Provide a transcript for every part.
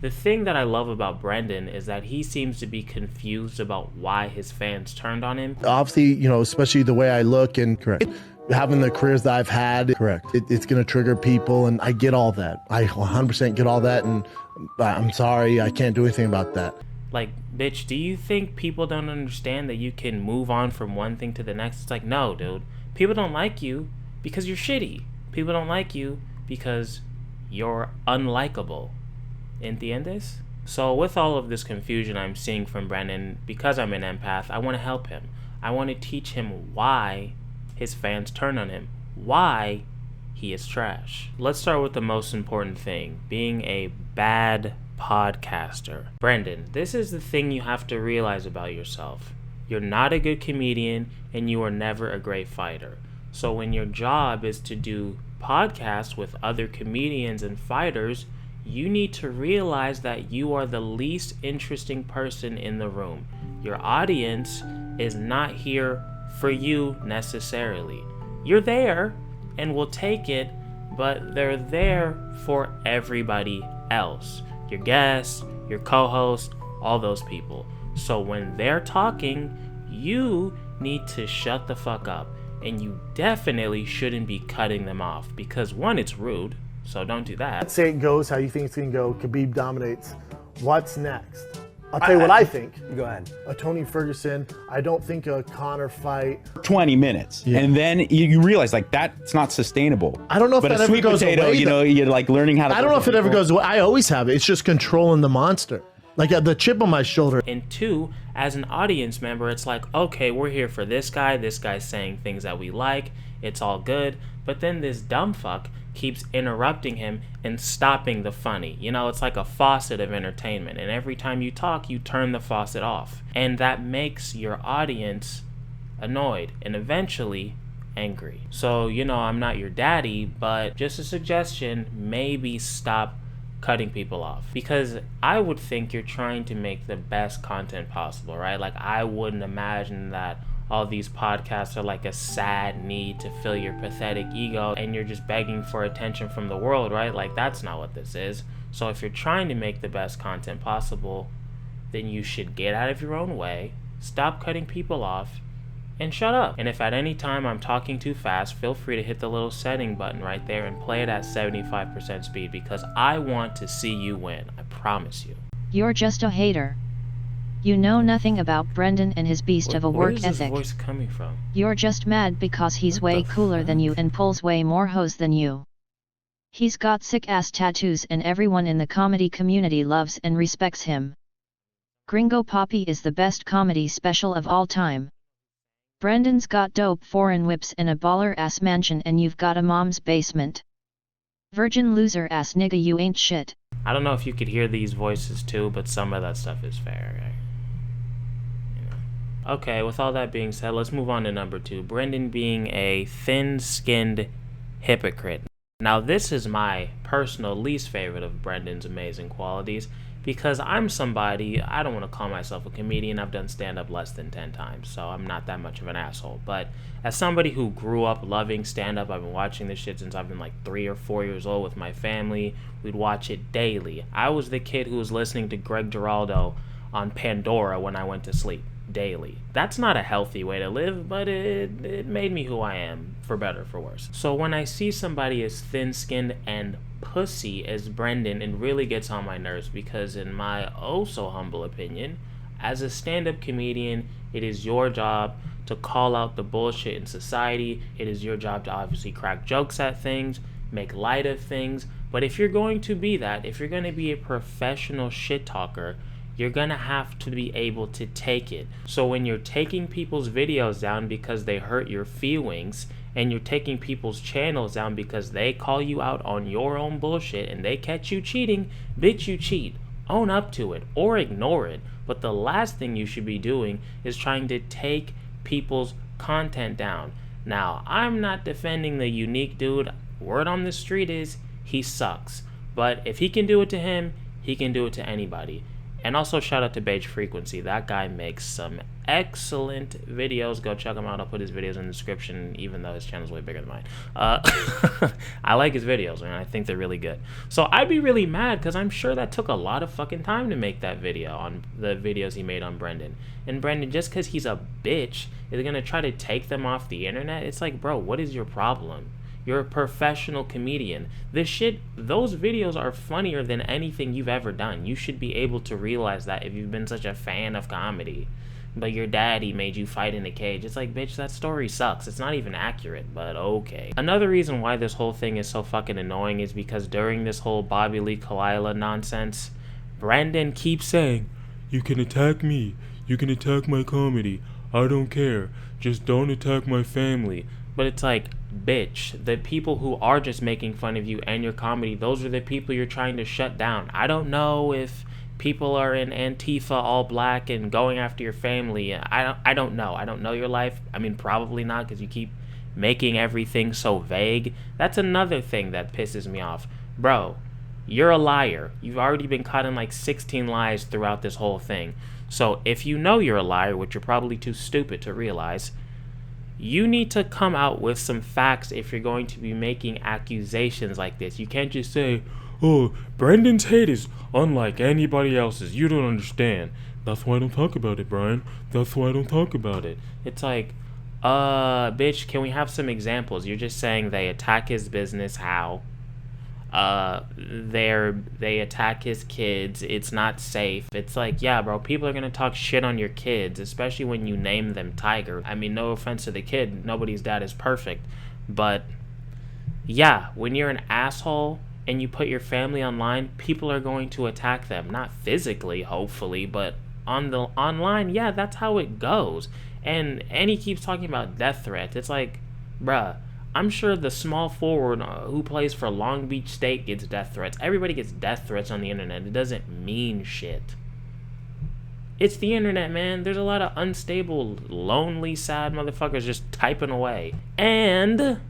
The thing that I love about Brendan is that he seems to be confused about why his fans turned on him. Obviously, especially the way I look and correct. having the careers that I've had, Correct. It's going to trigger people, and I get all that. I 100% get all that, and I'm sorry, I can't do anything about that. Like, bitch, do you think people don't understand that you can move on from one thing to the next? It's like, no, dude. People don't like you because you're shitty. People don't like you because you're unlikable. ¿Entiendes? So with all of this confusion I'm seeing from Brendan, because I'm an empath, I want to help him. I want to teach him why his fans turn on him. Why he is trash. Let's start with the most important thing, being a bad podcaster. Brendan, this is the thing you have to realize about yourself. You're not a good comedian and you are never a great fighter. So when your job is to do podcasts with other comedians and fighters, you need to realize that you are the least interesting person in the room. Your audience is not here for you necessarily. You're there and will take it, but they're there for everybody else. Your guests, your co-hosts, all those people. So when they're talking, you need to shut the fuck up. And you definitely shouldn't be cutting them off because one, it's rude, so don't do that. Let's say it goes how you think it's going to go. Khabib dominates. What's next? I'll tell you what I think. Go ahead. A Tony Ferguson. I don't think a Conor fight. 20 minutes. Yeah. And then you realize like that's not sustainable. I don't know if but that a ever sweet goes potato, away. you're like learning how to. I don't know if it ever goes away. I always have it. It's just controlling the monster. Like the chip on my shoulder. And two, as an audience member, it's like, okay, we're here for this guy. This guy's saying things that we like. It's all good. But then this dumb fuck keeps interrupting him and stopping the funny. It's like a faucet of entertainment. And every time you talk, you turn the faucet off. And that makes your audience annoyed and eventually angry. So, I'm not your daddy, but just a suggestion, maybe stop cutting people off, because I would think you're trying to make the best content possible, right? Like, I wouldn't imagine that all these podcasts are like a sad need to fill your pathetic ego and you're just begging for attention from the world, right? Like, that's not what this is. So if you're trying to make the best content possible, then you should get out of your own way, stop cutting people off, and shut up. And if at any time I'm talking too fast, feel free to hit the little setting button right there and play it at 75% speed, because I want to see you win. I promise you. You're just a hater. You know nothing about Brendan and his beast of a work ethic. Where is this voice coming from? You're just mad because he's way cooler than you and pulls way more hoes than you. He's got sick-ass tattoos and everyone in the comedy community loves and respects him. Gringo Papi is the best comedy special of all time. Brendan's got dope foreign whips and a baller-ass mansion and you've got a mom's basement. Virgin loser-ass nigga, you ain't shit. I don't know if you could hear these voices too, but some of that stuff is fair, right? Okay, with all that being said, let's move on to number 2. Brendan being a thin-skinned hypocrite. Now, this is my personal least favorite of Brendan's amazing qualities, because I'm somebody, I don't want to call myself a comedian, I've done stand-up less than 10 times, so I'm not that much of an asshole, but as somebody who grew up loving stand-up, I've been watching this shit since I've been like 3 or 4 years old with my family. We'd watch it daily. I was the kid who was listening to Greg Giraldo on Pandora when I went to sleep. Daily. That's not a healthy way to live, but it made me who I am, for better or for worse. So when I see somebody as thin-skinned and pussy as Brendan, it really gets on my nerves, because in my oh so humble opinion, as a stand-up comedian, it is your job to call out the bullshit in society. It is your job to obviously crack jokes at things, make light of things, but if you're going to be that, if you're going to be a professional shit talker, you're gonna have to be able to take it. So when you're taking people's videos down because they hurt your feelings, and you're taking people's channels down because they call you out on your own bullshit and they catch you cheating, bitch, you cheat. Own up to it or ignore it. But the last thing you should be doing is trying to take people's content down. Now, I'm not defending the unique dude. Word on the street is he sucks. But if he can do it to him, he can do it to anybody. And also shout out to Beige Frequency. That guy makes some excellent videos. Go check him out. I'll put his videos in the description, even though his channel's way bigger than mine. I like his videos, and I think they're really good. So I'd be really mad because I'm sure that took a lot of fucking time to make that video on the videos he made on Brendan. And Brendan, just because he's a bitch, is going to try to take them off the internet? It's like, bro, what is your problem? You're a professional comedian. Those videos are funnier than anything you've ever done. You should be able to realize that if you've been such a fan of comedy. But your daddy made you fight in a cage. It's like, bitch, that story sucks. It's not even accurate, but okay. Another reason why this whole thing is so fucking annoying is because during this whole Bobby Lee Kalila nonsense, Brandon keeps saying, "You can attack me. You can attack my comedy. I don't care. Just don't attack my family." But it's like, bitch, the people who are just making fun of you and your comedy, those are the people you're trying to shut down. I don't know if people are in Antifa all black and going after your family. I don't know. I don't know your life. I mean, probably not, because you keep making everything so vague. That's another thing that pisses me off. Bro, you're a liar. You've already been caught in like 16 lies throughout this whole thing. So if you know you're a liar, which you're probably too stupid to realize, you need to come out with some facts if you're going to be making accusations like this. You can't just say, "Oh, Brendan's hate is unlike anybody else's. You don't understand. That's why I don't talk about it, Brian. That's why I don't talk about it." It's like, bitch, can we have some examples? You're just saying they attack his business. How? They attack his kids. It's not safe. It's like, yeah, bro, people are gonna talk shit on your kids, especially when you name them Tiger. I mean, no offense to the kid, nobody's dad is perfect, but yeah, when you're an asshole and you put your family online, people are going to attack them. Not physically, hopefully, but on the online, yeah, that's how it goes. And he keeps talking about death threats. It's like, bruh, I'm sure the small forward who plays for Long Beach State gets death threats. Everybody gets death threats on the internet. It doesn't mean shit. It's the internet, man. There's a lot of unstable, lonely, sad motherfuckers just typing away. And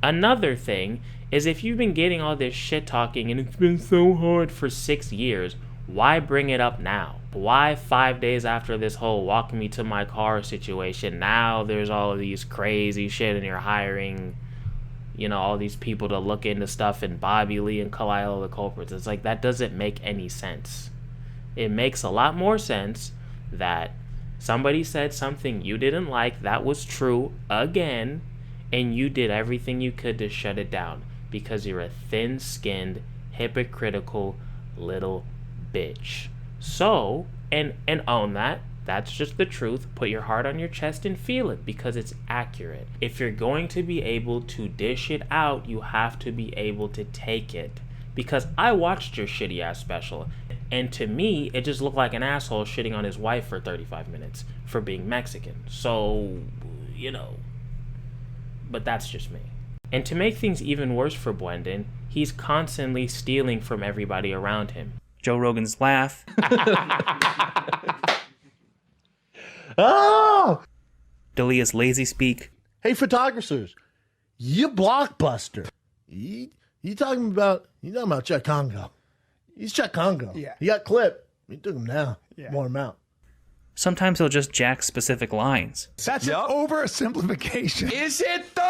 another thing is, if you've been getting all this shit talking and it's been so hard for 6 years, why bring it up now? Why 5 days after this whole walk me to my car situation, now there's all of these crazy shit and you're hiring, all these people to look into stuff, and Bobby Lee and Kalila the culprits? It's like, that doesn't make any sense. It makes a lot more sense that somebody said something you didn't like that was true again, and you did everything you could to shut it down because you're a thin-skinned, hypocritical little bitch. So, and own that. That's just the truth. Put your heart on your chest and feel it, because it's accurate. If you're going to be able to dish it out, you have to be able to take it. Because I watched your shitty ass special, and to me, it just looked like an asshole shitting on his wife for 35 minutes for being Mexican. So, but that's just me. And to make things even worse for Brendan, he's constantly stealing from everybody around him. Joe Rogan's laugh. Oh! Dalia's lazy speak. Hey, photographers, you blockbuster. You talking about Chuck Congo. He's Chuck Congo. Yeah. He got clipped. He took him down. Yeah. Wore him out. Sometimes he'll just jack specific lines. That's an oversimplification. Is it though?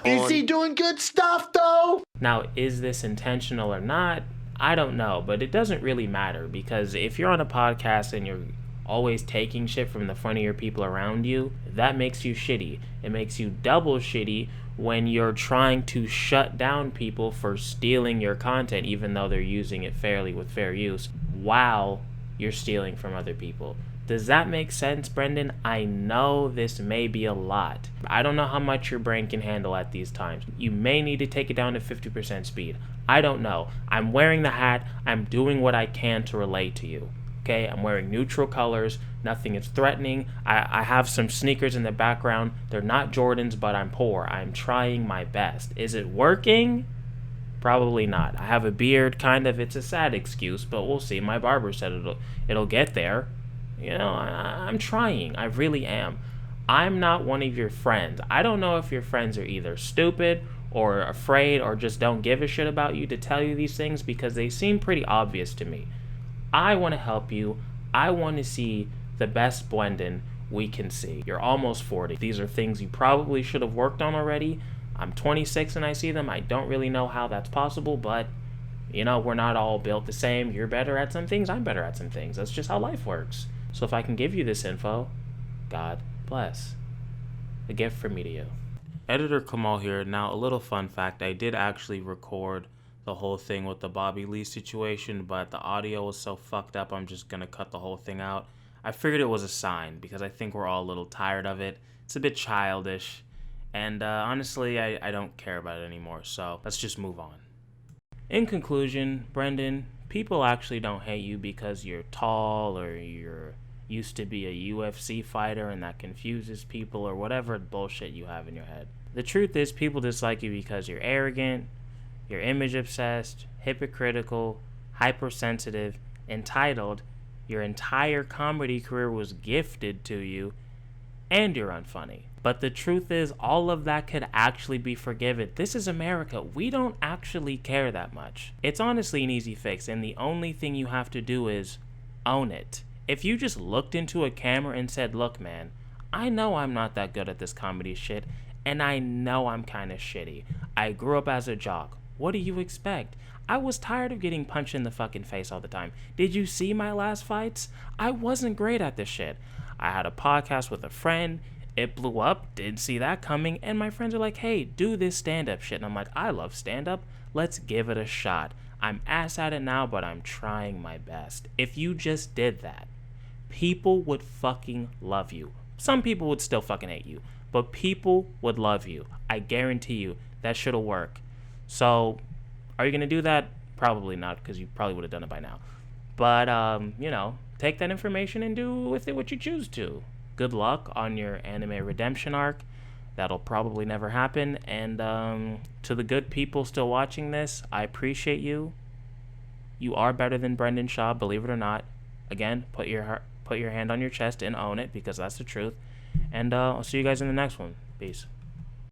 Is he doing good stuff, though? Now, is this intentional or not? I don't know, but it doesn't really matter, because if you're on a podcast and you're always taking shit from the funnier people around you, that makes you shitty. It makes you double shitty when you're trying to shut down people for stealing your content, even though they're using it fairly with fair use, while you're stealing from other people. Does that make sense, Brendan? I know this may be a lot. I don't know how much your brain can handle at these times. You may need to take it down to 50% speed. I don't know. I'm wearing the hat. I'm doing what I can to relate to you. Okay? I'm wearing neutral colors. Nothing is threatening. I have some sneakers in the background. They're not Jordans, but I'm poor. I'm trying my best. Is it working? Probably not. I have a beard, kind of. It's a sad excuse, but we'll see. My barber said it'll get there. I'm trying. I really am. I'm not one of your friends. I don't know if your friends are either stupid or afraid or just don't give a shit about you to tell you these things because they seem pretty obvious to me. I want to help you. I want to see the best Brendan we can see. You're almost 40. These are things you probably should have worked on already. I'm 26 and I see them. I don't really know how that's possible, but you know, we're not all built the same. You're better at some things. I'm better at some things. That's just how life works. So if I can give you this info, God bless. A gift from me to you. Editor Kamal here. Now, a little fun fact. I did actually record the whole thing with the Bobby Lee situation, but the audio was so fucked up, I'm just going to cut the whole thing out. I figured it was a sign because I think we're all a little tired of it. It's a bit childish. And honestly, I don't care about it anymore. So let's just move on. In conclusion, Brendan, people actually don't hate you because you're tall or you're used to be a UFC fighter and that confuses people or whatever bullshit you have in your head. The truth is people dislike you because you're arrogant, you're image obsessed, hypocritical, hypersensitive, entitled, your entire comedy career was gifted to you, and you're unfunny. But the truth is, all of that could actually be forgiven. This is America. We don't actually care that much. It's honestly an easy fix, and the only thing you have to do is own it. If you just looked into a camera and said, look, man, I know I'm not that good at this comedy shit, and I know I'm kind of shitty. I grew up as a jock. What do you expect? I was tired of getting punched in the fucking face all the time. Did you see my last fights? I wasn't great at this shit. I had a podcast with a friend. It blew up, didn't see that coming, and my friends are like, hey, do this stand-up shit. And I'm like, I love stand-up. Let's give it a shot. I'm ass at it now, but I'm trying my best. If you just did that, people would fucking love you. Some people would still fucking hate you, but people would love you. I guarantee you that shit'll work. So, are you going to do that? Probably not, because you probably would have done it by now. But, you know, take that information and do with it what you choose to. Good luck on your anime redemption arc. That'll probably never happen. And to the good people still watching this, I appreciate you. You are better than Brendan Schaub, believe it or not. Again, put your hand on your chest and own it, because that's the truth. And I'll see you guys in the next one. Peace.